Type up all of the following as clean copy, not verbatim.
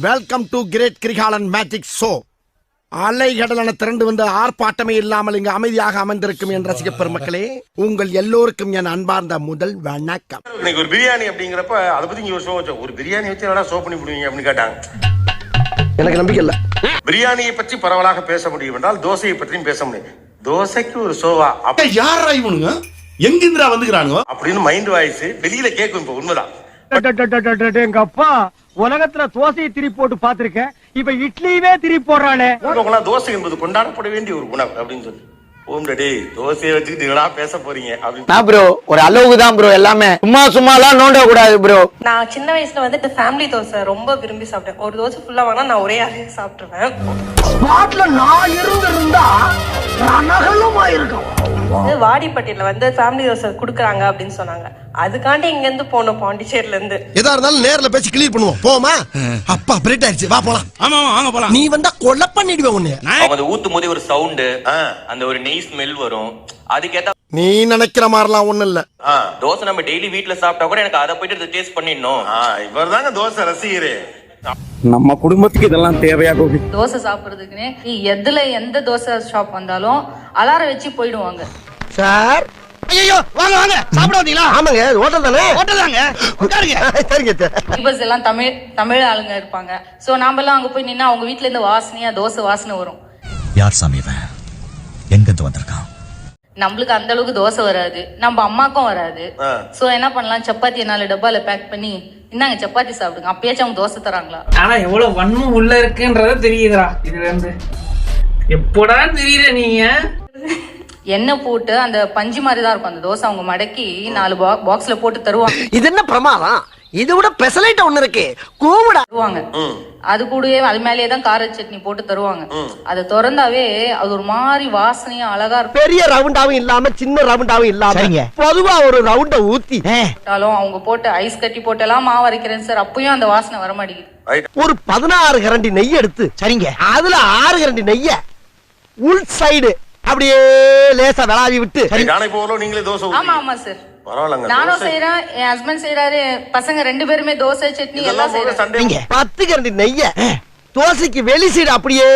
Welcome to great Kirikalan magic show. அலைகடலான திரண்டு வந்து ஆர்ப்பாட்டமே இல்லாமல் இங்கு அமைதியாக அமர்ந்திருக்கும் என் ரசிக பெருமக்களே, உங்கள் எல்லோருக்கும் என் அன்பார்ந்த முதல் வணக்கம். இன்னைக்கு ஒரு பிரியாணி அப்படிங்கிறப்ப அதை பத்தி இங்க ஒரு ஷோ வச்சோம். ஒரு பிரியாணி வச்சு என்னடா ஷோ பண்ணி விடுவீங்க அப்படின்னு கேட்டாங்க. எனக்கு நம்பிக்கை இல்ல. பிரியாணியை பற்றி பரவலாக பேச முடியும் என்றால் தோசையை பற்றியும் பேச முடியும். தோசைக்கு ஒரு ஷோவா யாரா இவனுங்க எங்கிருந்தா வந்துக்கிறானுங்க அப்படின்னு மைண்ட் வாய்ஸ் வெளியில கேட்கும். இப்ப உண்மைதான். எங்க அப்பா உலகத்துல தோசையை திருப்பி போட்டு பாத்திருக்கேன், இப்ப இட்லியவே திருப்பி போடுறானே. தோசை என்பது கொண்டாடப்பட வேண்டிய ஒரு உணவு அப்படின்னு சொல்லி தோசையை வச்சுக்கிட்டு பேச போறீங்க அப்படின்னு ப்ரோ. ஒரு அளவுக்கு தான் ப்ரோ, எல்லாமே சும்மா எல்லாம் நோண்ட கூடாது ப்ரோ. நான் சின்ன வயசுல வந்துட்டு ஃபேமிலி தோசை ரொம்ப விரும்பி சாப்பிட்டேன். ஒரு தோசை ஃபுல்லா வாங்கினா நான் ஒரே ஆளே சாப்பிட்டுருவேன். ஸ்பாட்ல நான் இருந்தா ரணகலமா இருக்கும். வாடிப்பட்டியில வந்து ஃபேமிலி தோசை குடுக்கறாங்க அப்படின்னு சொன்னாங்க. அதுக்காண்டி இங்க இருந்து போனோம், பாண்டிச்சேரியில இருந்து. எதா இருந்தாலும் நேர்ல பேசி கிளியர் பண்ணுவோம். போமா அப்பா பிரேட் ஆயிடுச்சு, வா போலாம். ஆமா வாங்க போலாம். நீ வந்தா கொலை பண்ணிடுவேன் உன்னை. அவங்க ஊத்தும் போது ஒரு சவுண்ட், அந்த ஒரு நெய் ஸ்மெல் வரும். அதுக்கேத்த நீ நினைக்கிற மாதிரிலாம் ஒண்ணு இல்ல. தோசை நம்ம டெய்லி வீட்ல சாப்பிட்டா கூட எனக்கு அதை போயிட்டு டேஸ்ட் பண்ணிடணும். இவர் தாங்க தோசை ரசிகரே. நம்ம குடும்பத்துக்கு இதெல்லாம் தேவையா கோபி? தோசை சாப்பிடுறதுக்குன்னு எதுல எந்த தோசை ஷாப் வந்தாலும் அலாரம் வச்சு போயிடுவாங்க. சார் ஐயோ வாங்க வாங்க சாப்பிட வந்தீங்களா? ஆமாங்க, ஹோட்டல் தானே. ஹோட்டல் தாங்க, உட்காருங்க. சரிங்க. பீபர்ஸ் எல்லாம் தமிழ் ஆளுங்க இருப்பாங்க. சோ நாம எல்லாம் அங்க போய் நின்னா அவங்க வீட்ல இருந்து வாசனையா தோசை வாசனை வரும். யார் சாமி இவன்? எங்க இருந்து வந்திருக்கான்? நம்மளுக்கு அந்த அளவுக்கு தோசை வராது, நம்ம அம்மாக்கும் வராது. சோ என்ன பண்ணலாம், சப்பாத்தி 4 டப்பால பேக் பண்ணி இந்தாங்க சப்பாத்தி சாப்பிடுங்க. அப்பயாச்சும் அவங்க தோசை தராங்களா? ஆனா எவ்வளவு வன்மம் உள்ள இருக்குன்றத தெரியுதுடா. இதுல இருந்து எப்படா தெரியல நீங்க எண்ணெய் போட்டு அந்த பஞ்சு மாதிரி தான் இருக்கும் அந்த தோசை. அவங்க மடக்கி 4 பாக்ஸ்ல போட்டு தருவாங்க. இது என்ன பிரமாதம்? இது விட பெசலைட் ஒண்ணு இருக்கு, கூமுடா தருவாங்க. அது கூடவே அது மேலேயே தான் கார சட்னி போட்டு தருவாங்க. அதை திறந்தாவே அது ஒரு மாதிரி வாசனையா அழகா இருக்கும். பெரிய ரவுண்டாவும் இல்லாம சின்ன ரவுண்டாவும் இல்லாம பொதுவா ஒரு ரவுண்ட ஊத்தி அவங்க போட்டு ஐஸ் கட்டி போட்டு எல்லாம் மாவு அரைக்கிறேன் சார், அப்பயும் அந்த வாசனை வர மாட்டேங்குது. ஒரு 16 கரண்டி நெய் எடுத்து சரிங்க, அதுல 6 கரண்டி நெய்ய உள் சைடு அப்படியே லேசா விளாவி விட்டு. நீங்களே தோசை. ஆமா ஆமா சார், நானும் செய்யறேன், என் ஹஸ்பண்ட் செய்யறாரு, பசங்க 2 பேருமே தோசை சட்னி எல்லாம் செய்யறாங்க. 10 கரண்டி நெய்ய தோசைக்கு வெளி சைடு அப்படியே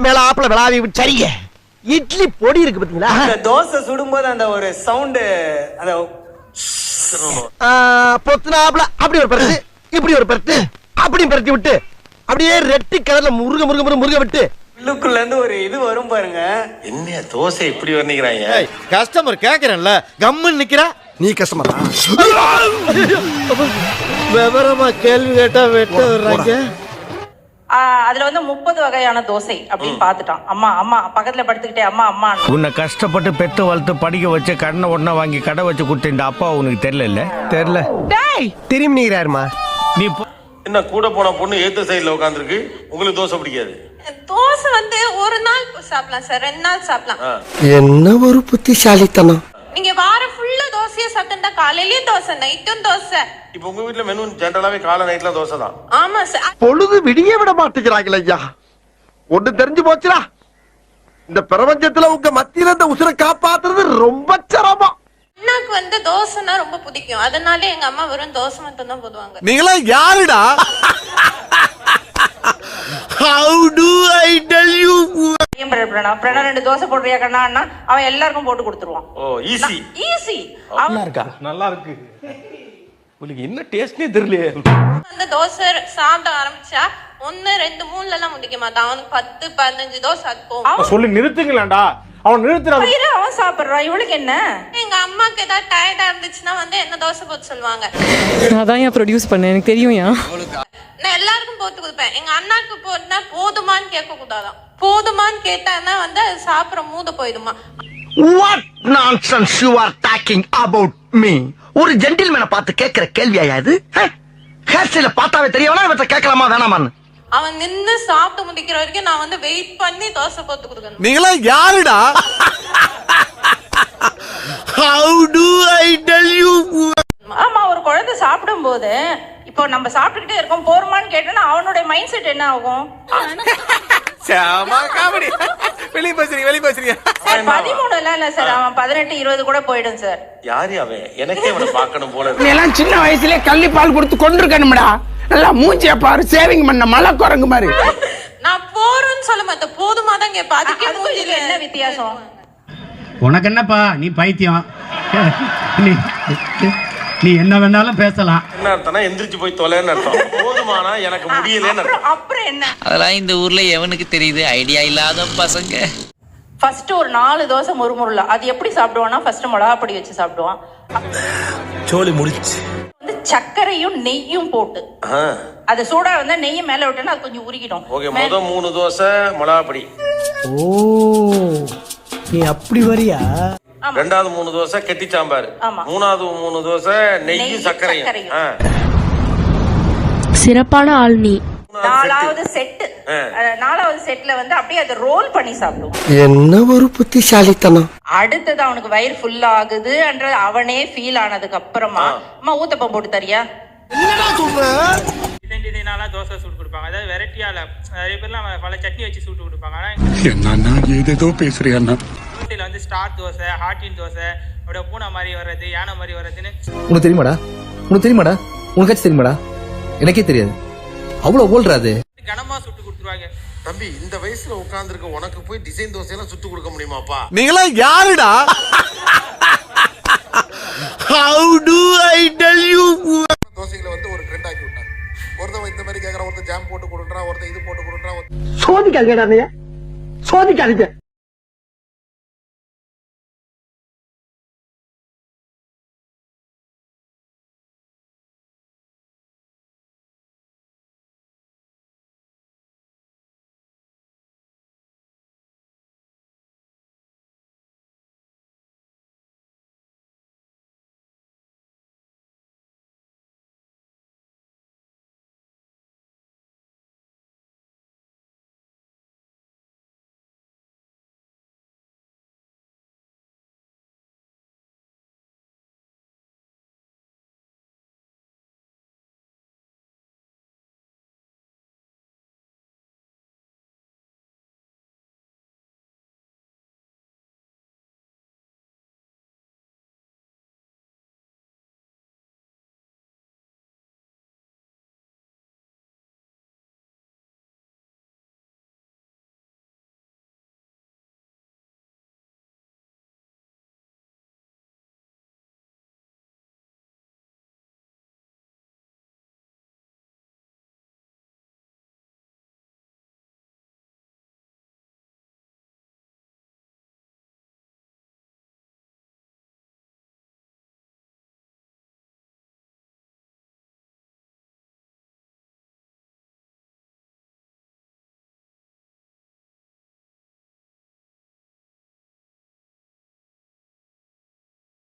மேல ஆப்பிள விளாவி விட்டு சரிங்க. இட்லி பொடி இருக்கு பாத்தீங்களா, தோசை சுடும்போது அந்த ஒரு சவுண்ட், அந்த பொத்துனாப்ல அப்படி ஒரு பரட்டு இப்படி ஒரு பரட்டு அப்படி பரட்டி விட்டு அப்படியே ரெட்டி கலர்ல முருக விட்டு உள்ளுக்குள்ள இருந்து ஒரு இது வரும் பாருங்க. என்ன தோசை இப்படி வர்ணிக்கிறாங்க? கஸ்டமர் கேக்குறேன்ல, கம்முன்னு நிக்கிறா. நீ கஸ்டமரா? விவரமா கேள்வி கேட்டா வெட்ட வர்றாங்க. அதுல வந்து 30 வகையான தோசை அப்படின்னு பாத்துட்டான். அம்மா பக்கத்துல படுத்துக்கிட்டே அம்மா உன்னை கஷ்டப்பட்டு பெத்து வளர்த்து படிக்க வச்சு கடனை ஒண்ணா வாங்கி கடை வச்சு கொடுத்த இந்த அப்பா உனக்கு தெரியல. திரும்பி நிக்கிறாருமா. நீ என்ன கூட போன பொண்ணு ஏத்த சைடுல உட்காந்துருக்கு, உங்களுக்கு தோசை பிடிக்காது? தோசை வந்து ஒரு நாள் சாப்பிடலாம் சார், 2 நாள் சாப்பிடலாம். என்ன ஒரு புத்திசாலித்தனம். நீங்க வாரம் ஃபுல்லா தோசையா சாப்பிட்டா காலையிலயும் தோசை, நைட்டும் தோசை. இப்ப உங்க வீட்டுல மெனு ஜெனரலாவே காலை நைட்ல தோசை தான். ஆமா சார். பொழுது விடிய விட மாட்டேங்கிறாங்களே ஐயா. ஒண்ணு தெரிஞ்சு போச்சுடா, இந்த பிரபஞ்சத்துல உங்க மத்தியில இந்த உசுரை காப்பாத்துறது ரொம்ப சிரமம். அண்ணாக்கு வந்து தோசைனா ரொம்ப பிடிக்கும், அதனால எங்க அம்மா வெறும் தோசை மட்டும் தான் போடுவாங்க. நீங்களா யாருடா? How do I tell you? பிரணா 2 dosa போடுறியா கண்ணா? அவன் எல்லாருக்கும் போட்டு கொடுத்துருவான். ஓ ஈஸி. நல்லா இருக்கு. உங்களுக்கு என்ன டேஸ்ட்னே தெரியலையே. அந்த தோசை சாப்பிட ஆரம்பிச்சா 1 2 3 எல்லாம் முடிக்க மாட்டான். அவனுக்கு 10 15 தோசை ஆகும். சொல்லி நிறுத்துங்களேன்டா, அவன் நிறுத்துறான். அவன் சாப்பிடுறான், இவளுக்கு என்ன? எங்க அம்மாக்கு ஏதாவது டயர்டா இருந்துச்சுன்னா வந்து என்ன தோசை போட்டு சொல்லுவாங்க. அதான் ஏன் ப்ரொடியூஸ் பண்ண எனக்கு தெரியும். நான் எல்லாருக்கும் போட்டு கொடுப்பேன். எங்க அண்ணாக்கு போட்டா போதுமான்னு கேட்க கூடாதான். போதுமான்னு கேட்டான்னா வந்து அது சாப்பிட மூத போயிடுமா. What nonsense you are talking about me? ஒரு ஜென்டில்மேனை பார்த்து கேட்கிற கேள்வியா இது? ஹேர் ஸ்டைல பார்த்தாவே தெரியவனா இவற்றை கேட்கலாமா வேணாமான்னு? அவன் நின்னு சாப்பிட்டு முடிக்கிற வரைக்கும் நான் வந்து வெயிட் பண்ணி தோசை போட்டு கொடுக்கணும். நீங்களா யாருடா? How do I tell you? ஆமா, ஒரு குழந்தை சாப்பிடும் போது இப்போ நம்ம சாப்பிட்டுக்கிட்டே இருக்கோம், போருமான்னு கேட்டோம்னா அவனுடைய மைண்ட் செட் என்ன ஆகும்? வெளியே பேசுறீங்க. 13 எல்லாம் இல்ல சார், அவன் 18 20 கூட போயிடும் சார். யாரு அவன்? எனக்கே அவனை பார்க்கணும் போல இருக்கு. எல்லாம் சின்ன வயசுலயே கள்ளி பால் கொடுத்து கொண்டிருக்கணும்டா. நல்லா மூஞ்சிய பாரு, சேவிங் பண்ண மலை குரங்கு மாதிரி. நான் போறேன்னு சொல்ல மாட்டேன், போதுமா தான் கேட்பேன். அதுக்கே மூஞ்சில என்ன வித்தியாசம்? உனக்கு என்னப்பா, நீ பைத்தியம். நீ என்ன வேணாலும் பேசலாம். என்ன அர்த்தம்னா எந்திரிச்சு போய் தொலைன்னு அர்த்தம். போதுமானா எனக்கு முடியலன்னு அர்த்தம். அப்புறம் என்ன? அதெல்லாம் இந்த ஊர்ல எவனுக்கு தெரியுது? ஐடியா இல்லாத பசங்க. ஃபர்ஸ்ட் ஒரு 4 தோசை முறுமுறுல அது எப்படி சாப்பிடுவான்னா ஃபர்ஸ்ட் மிளகா பொடி வச்சு சாப்பிடுவான். சோலி முடிச்சு வந்து சர்க்கரையும் நெய்யும் போட்டு அது சூடா வந்தா நெய்யை மேல விட்டோன்னா அது கொஞ்சம் உருகிடும். ஓகே, முதல் 3 தோசை மிளகாப்பொடி. ஓ, நீ அப்படி வரியா? ரெண்டாவது 3 தோசை கெட்டி சாம்பார். மூணாவது 3 தோசை நெய்யும் சர்க்கரையும். சிறப்பான ஆள் நீ. நாலாவது செட்ல வந்து அப்படியே அதை ரோல் பண்ணி சாப்பிடுவோம். என்ன ஒரு புத்திசாலித்தனம். அடுத்தது அவனுக்கு வயிறு ஃபுல் ஆகுது என்ற அவனே ஃபீல் ஆனதுக்கு அப்புறமா அம்மா ஊத்தப்பம் போட்டு தரியா? என்னடா சொல்ற? டிசைனால தோசை சுட்டு கொடுப்பாங்க. அதாவது வெரைட்டியால நிறைய பேர்லாம் பல சட்னி வச்சு சுட்டு கொடுப்பாங்க. ஆனா என்னன்னா ஏதேதோ பேசுறியா? தோசையில வந்து ஸ்டார் தோசை, ஹாட்டின் தோசை, அப்படியே பூனை மாதிரி வர்றது, யானை மாதிரி வர்றதுன்னு. உனக்கு தெரியுமாடா? உனக்காச்சும் தெரியுமாடா? எனக்கே தெரியாது. அவ்வளவு ஓல்றாது. கனமா சுட்டு கொடுத்துருவாங்க. தம்பி, இந்த வயசுல உட்கார்ந்துருக்க உனக்கு போய் டிசைன் தோசையெல்லாம் சுட்டு கொடுக்க முடியுமாப்பா? நீங்களா யாருடா? How do I tell you? தோசைகளை வந்து ஒரு ட்ரெண்ட் ஆக்கி விட்டாங்க. ஒருத்தன் இந்த மாதிரி கேக்குறான், ஒருத்தன் ஜாம் போட்டு கொடுக்குறான், ஒருத்தன் இது போட்டு கொடுக்குறான். சோதிக்காதீங்க, சோதிக்காதீங்க.